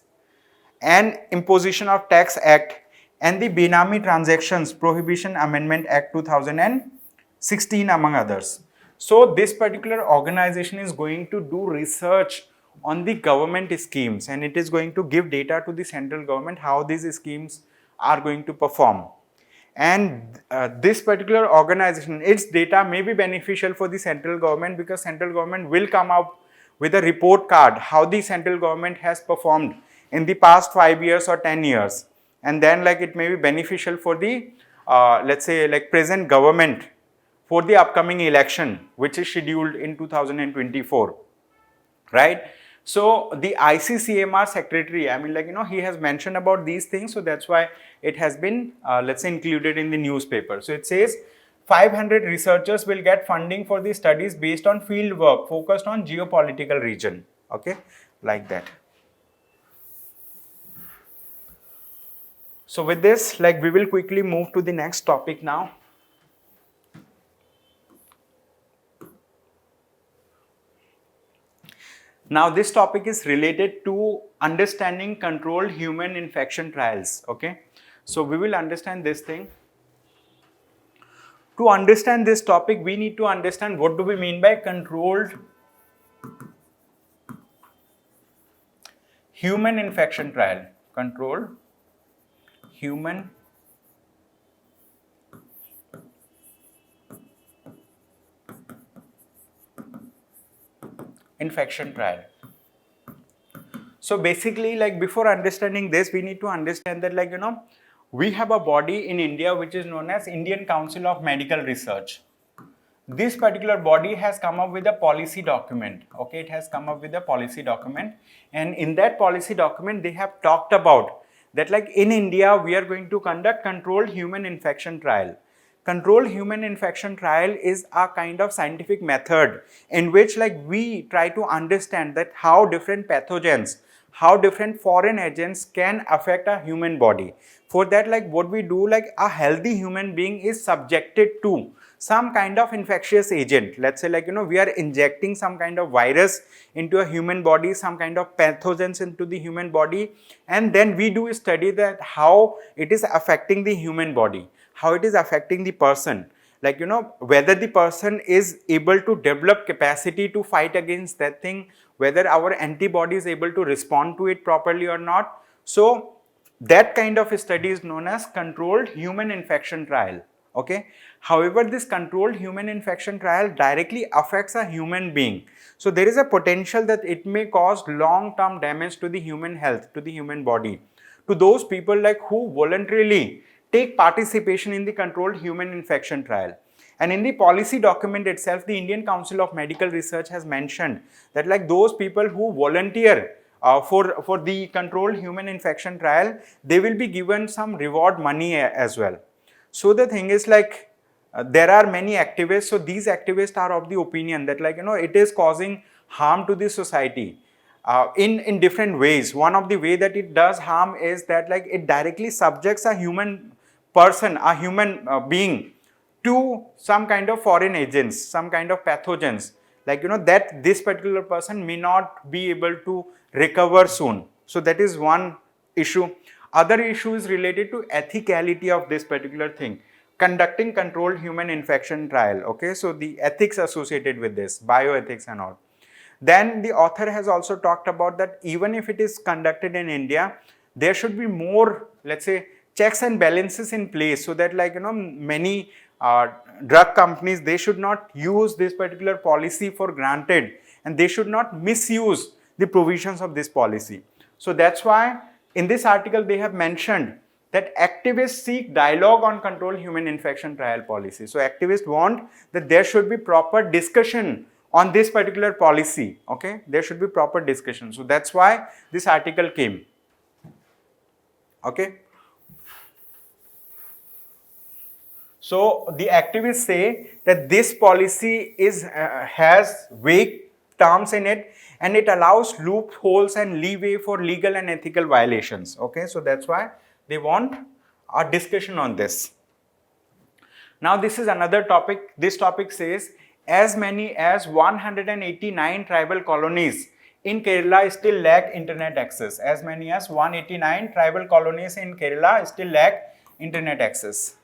and Imposition of Tax Act, and the Benami Transactions Prohibition Amendment Act 2016, among others. So this particular organization is going to do research on the government schemes, and it is going to give data to the central government how these schemes are going to perform. And this particular organization, its data may be beneficial for the central government, because central government will come up with a report card how the central government has performed in the past 5 years or 10 years, and then like it may be beneficial for the let's say like present government for the upcoming election which is scheduled in 2024, right? So the ICCMR secretary, I mean, like, you know, he has mentioned about these things, so that's why it has been let's say included in the newspaper. So it says 500 researchers will get funding for the studies based on field work focused on geopolitical region, okay, like that. So with this, like, we will quickly move to the next topic now. Now this topic is related to understanding controlled human infection trials, okay. So we will understand this thing. To understand this topic, we need to understand what do we mean by controlled human infection trial. Controlled human infection trial. So basically, like, before understanding this, we need to understand that, like, you know, we have a body in India which is known as Indian Council of Medical Research. This particular body has come up with a policy document, okay, it has come up with a policy document, and in that policy document they have talked about that, like, in India we are going to conduct controlled human infection trial. Controlled human infection trial is a kind of scientific method in which, like, we try to understand that how different pathogens, how different foreign agents can affect a human body. For that, like, what we do, like, a healthy human being is subjected to some kind of infectious agent. Let's say, like, you know, we are injecting some kind of virus into a human body, some kind of pathogens into the human body, and then we do study that how it is affecting the human body, how it is affecting the person, like, you know, whether the person is able to develop capacity to fight against that thing, whether our antibody is able to respond to it properly or not. So that kind of study is known as controlled human infection trial, okay. However, this controlled human infection trial directly affects a human being, so there is a potential that it may cause long term damage to the human health, to the human body, to those people, like, who voluntarily take participation in the controlled human infection trial. And in the policy document itself, the Indian Council of Medical Research has mentioned that, like, those people who volunteer for the controlled human infection trial, they will be given some reward money as well. So the thing is, like, there are many activists, so these activists are of the opinion that, like, you know, it is causing harm to the society in different ways. One of the way that it does harm is that, like, it directly subjects a human person, a human being, to some kind of foreign agents, some kind of pathogens, like, you know, that this particular person may not be able to recover soon. So that is one issue. Other issue is related to ethicality of this particular thing, conducting controlled human infection trial, okay. So the ethics associated with this, bioethics and all. Then the author has also talked about that even if it is conducted in India, there should be more, let's say, checks and balances in place, so that, like, you know, many drug companies, they should not use this particular policy for granted, and they should not misuse the provisions of this policy. So that's why in this article they have mentioned that activists seek dialogue on controlled human infection trial policy. So activists want that there should be proper discussion on this particular policy, okay, there should be proper discussion. So that's why this article came, okay. So the activists say that this policy has vague terms in it, and it allows loopholes and leeway for legal and ethical violations. Okay, so that's why they want a discussion on this. Now this is another topic. This topic says as many as 189 tribal colonies in Kerala still lack internet access. As many as 189 tribal colonies in Kerala still lack internet access.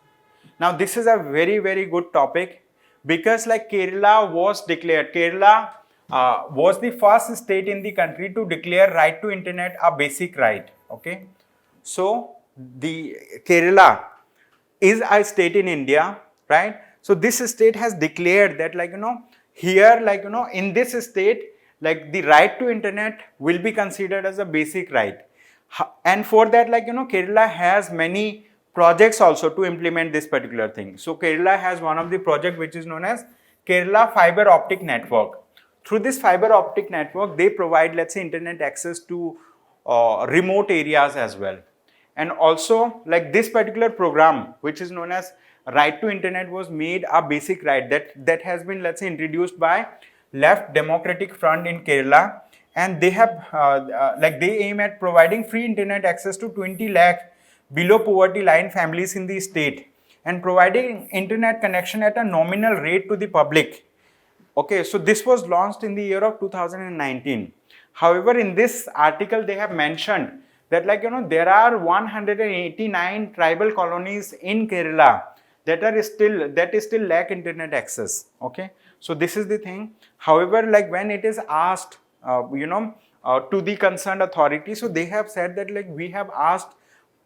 Now this is a very good topic, because like Kerala was declared, Kerala was the first state in the country to declare right to internet a basic right. Okay, so the Kerala is a state in India, right? So this state has declared that, like, here, like, in this state, like, the right to internet will be considered as a basic right. And for that, like, Kerala has many projects also to implement this particular thing. So Kerala has one of the project which is known as Kerala Fiber Optic Network. Through this fiber optic network, they provide, let's say, internet access to remote areas as well. And also, like, this particular program, which is known as right to internet, was made a basic right that has been, let's say, introduced by Left Democratic Front in Kerala, and they have they aim at providing free internet access to 20 lakh below poverty line families in the state, and providing internet connection at a nominal rate to the public. Okay, so this was launched in the year of 2019. However, in this article, they have mentioned that, like, there are 189 tribal colonies in Kerala that still lack internet access. Okay, so this is the thing. However, like, when it is asked, to the concerned authority, so they have said that, like, we have asked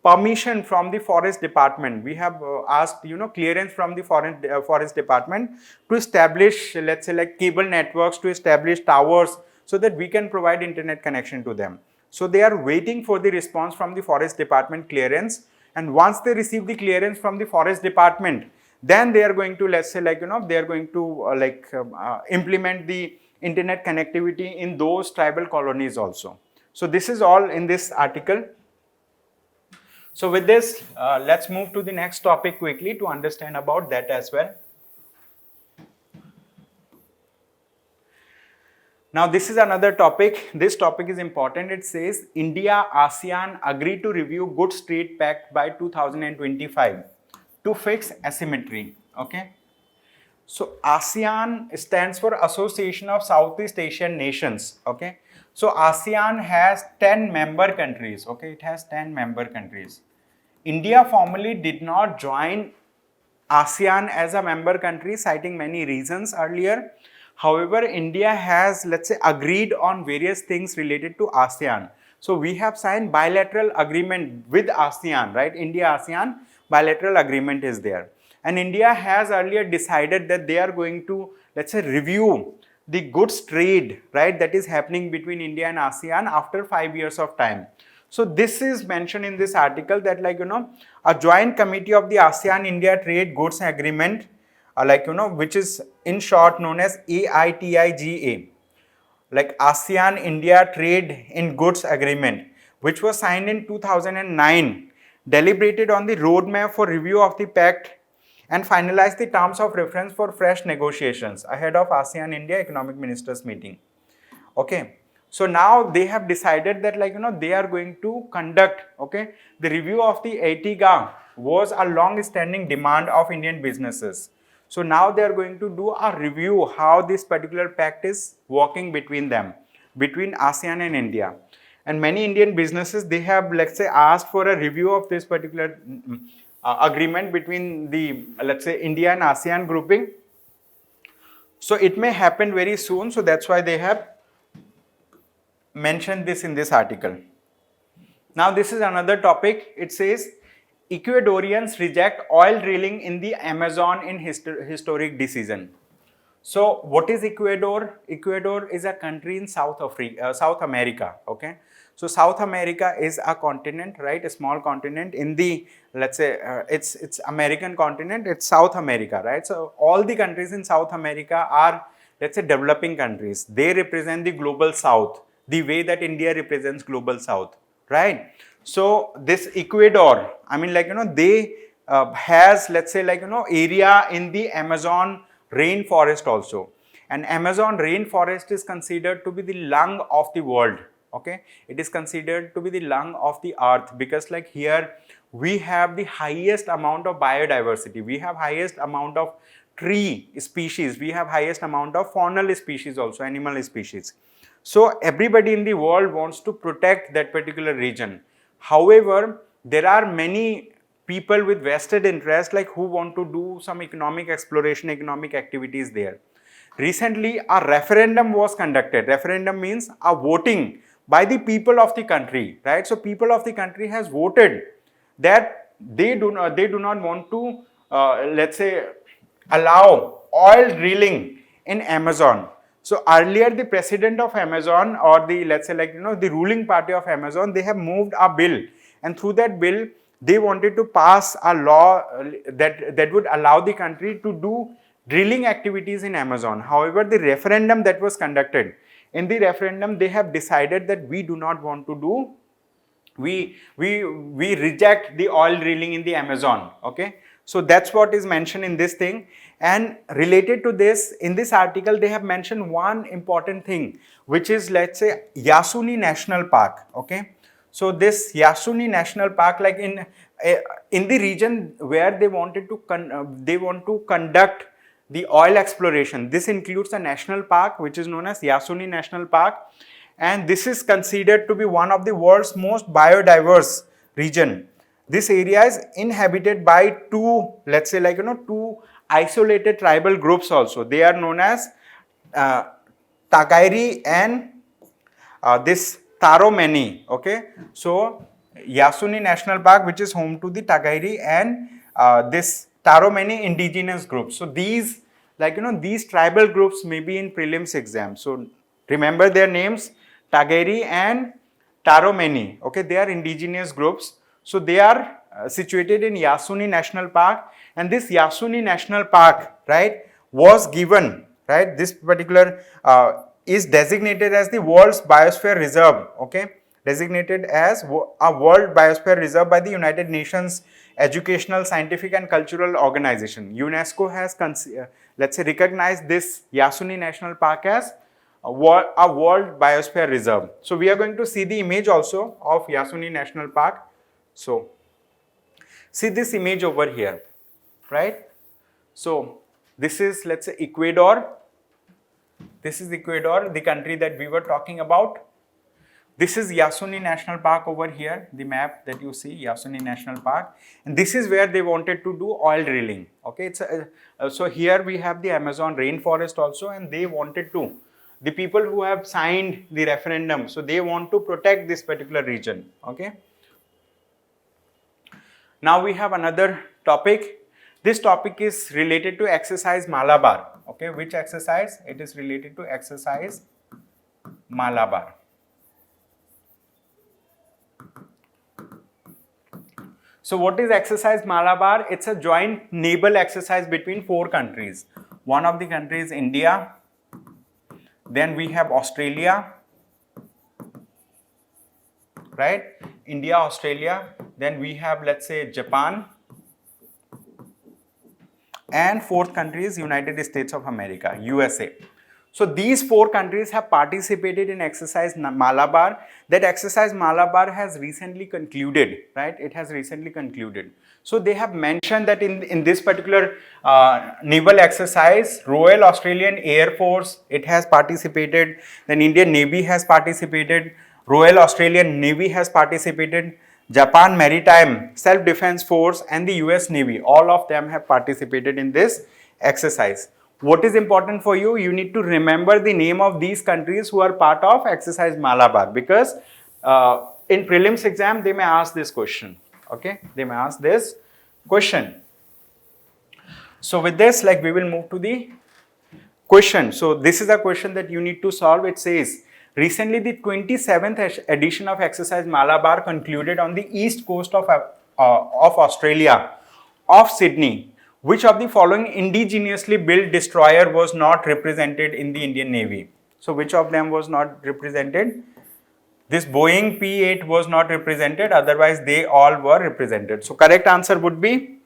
permission from the forest department. We have asked, clearance from the forest department to establish, let's say, like, cable networks, to establish towers, so that we can provide internet connection to them. So they are waiting for the response from the forest department clearance, and once they receive the clearance from the forest department, then they are going to, let's say, like, they are going to implement the internet connectivity in those tribal colonies also. So this is all in this article. So with this, let's move to the next topic quickly to understand about that as well. Now this is another topic. This topic is important. It says India ASEAN agree to review Goods Trade Pact by 2025 to fix asymmetry. Okay. So ASEAN stands for Association of Southeast Asian Nations. Okay. So ASEAN has 10 member countries. Okay, it has 10 member countries. India formally did not join ASEAN as a member country, citing many reasons earlier. However, India has, let's say, agreed on various things related to ASEAN. So we have signed bilateral agreement with ASEAN, right? India-ASEAN bilateral agreement is there. And India has earlier decided that they are going to, let's say, review the goods trade, right, that is happening between India and ASEAN after 5 years of time. So this is mentioned in this article that, like, a joint committee of the ASEAN-India Trade Goods Agreement, which is in short known as AITIGA, like ASEAN-India Trade in Goods Agreement, which was signed in 2009, deliberated on the roadmap for review of the pact and finalized the terms of reference for fresh negotiations ahead of ASEAN-India Economic Ministers meeting. Okay. So now they have decided that, like, they are going to conduct, okay, the review of the AITIGA was a long-standing demand of Indian businesses. So now they are going to do a review how this particular pact is working between them, between ASEAN and India. And many Indian businesses, they have, let's say, asked for a review of this particular agreement between the, let's say, India and ASEAN grouping. So it may happen very soon. So that's why they have mentioned this in this article. Now this is another topic. It says Ecuadorians reject oil drilling in the Amazon in historic decision. So what is Ecuador? Ecuador is a country in South America. Okay. So South America is a continent, right? A small continent in the, let's say, it's American continent. It's South America, right? So all the countries in South America are, let's say, developing countries. They represent the global South, the way that India represents global South, right? So this Ecuador, I mean, like, they has, let's say, like, area in the Amazon rainforest also. And Amazon rainforest is considered to be the lung of the world. Okay, it is considered to be the lung of the earth, because like here we have the highest amount of biodiversity, we have highest amount of tree species, we have highest amount of faunal species also, animal species. So everybody in the world wants to protect that particular region. However, there are many people with vested interest, like who want to do some economic exploration, economic activities there. Recently, a referendum was conducted. Referendum means a voting by the people of the country, right? So people of the country has voted that they do not want to, let's say, allow oil drilling in Amazon. So earlier, the president of Amazon, or the, let's say, like, the ruling party of Amazon, they have moved a bill, and through that bill they wanted to pass a law that would allow the country to do drilling activities in Amazon. However, the referendum that was conducted, in the referendum they have decided that we do not want to do, we reject the oil drilling in the Amazon. Okay, so that's what is mentioned in this thing. And related to this, in this article they have mentioned one important thing, which is, let's say, Yasuni National Park. Okay, so this Yasuni National Park, like in the region where they wanted to they want to conduct the oil exploration, this includes a national park which is known as Yasuni National Park, and this is considered to be one of the world's most biodiverse region. This area is inhabited by two, let's say, like, two isolated tribal groups also. They are known as Tagairi and this Taromeni. Okay, so Yasuni National Park, which is home to the Tagairi and this Taromeni indigenous groups. So these, like, these tribal groups may be in prelims exam. So remember their names, Tagairi and Taromeni. Okay, they are indigenous groups. So they are situated in Yasuni National Park, and this Yasuni National Park, right, was given, right, this particular is designated as the world's biosphere reserve. Okay, designated as a world biosphere reserve by the United Nations Educational, Scientific and Cultural Organization. UNESCO has, let's say, recognized this Yasuni National Park as a world biosphere reserve. So we are going to see the image also of Yasuni National Park. So see this image over here, right? So this is, let's say, Ecuador. This is Ecuador, the country that we were talking about. This is Yasuni National Park over here, the map that you see, Yasuni National Park. And this is where they wanted to do oil drilling. Okay, it's so here we have the Amazon rainforest also, and they wanted to, the people who have signed the referendum, so they want to protect this particular region. Okay. Now we have another topic. This topic is related to exercise Malabar. Okay, which exercise? It is related to exercise Malabar. So what is exercise Malabar? It's a joint naval exercise between 4 countries. One of the countries, India, then we have Australia, right? India, Australia, then we have, let's say, Japan, and 4th country is United States of America, USA. So these 4 countries have participated in exercise Malabar. That exercise Malabar has recently concluded, right? It has recently concluded. So they have mentioned that in this particular naval exercise, Royal Australian Air Force, it has participated, then Indian Navy has participated, Royal Australian Navy has participated, Japan Maritime Self-Defense Force and the US Navy, all of them have participated in this exercise. What is important for you? You need to remember the name of these countries who are part of exercise Malabar, because in prelims exam they may ask this question. Okay, they may ask this question. So with this, like, we will move to the question. So this is a question that you need to solve. It says, recently the 27th edition of exercise Malabar concluded on the east coast of Australia, off Sydney. Which of the following indigenously built destroyer was not represented in the Indian Navy? So which of them was not represented? This Boeing P-8 was not represented, otherwise they all were represented. So correct answer would be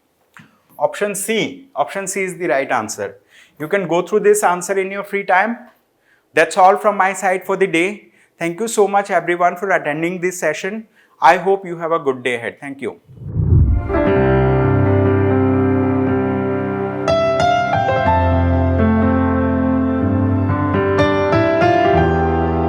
Option C. Option C is the right answer. You can go through this answer in your free time. That's all from my side for the day. Thank you so much everyone for attending this session. I hope you have a good day ahead. Thank you.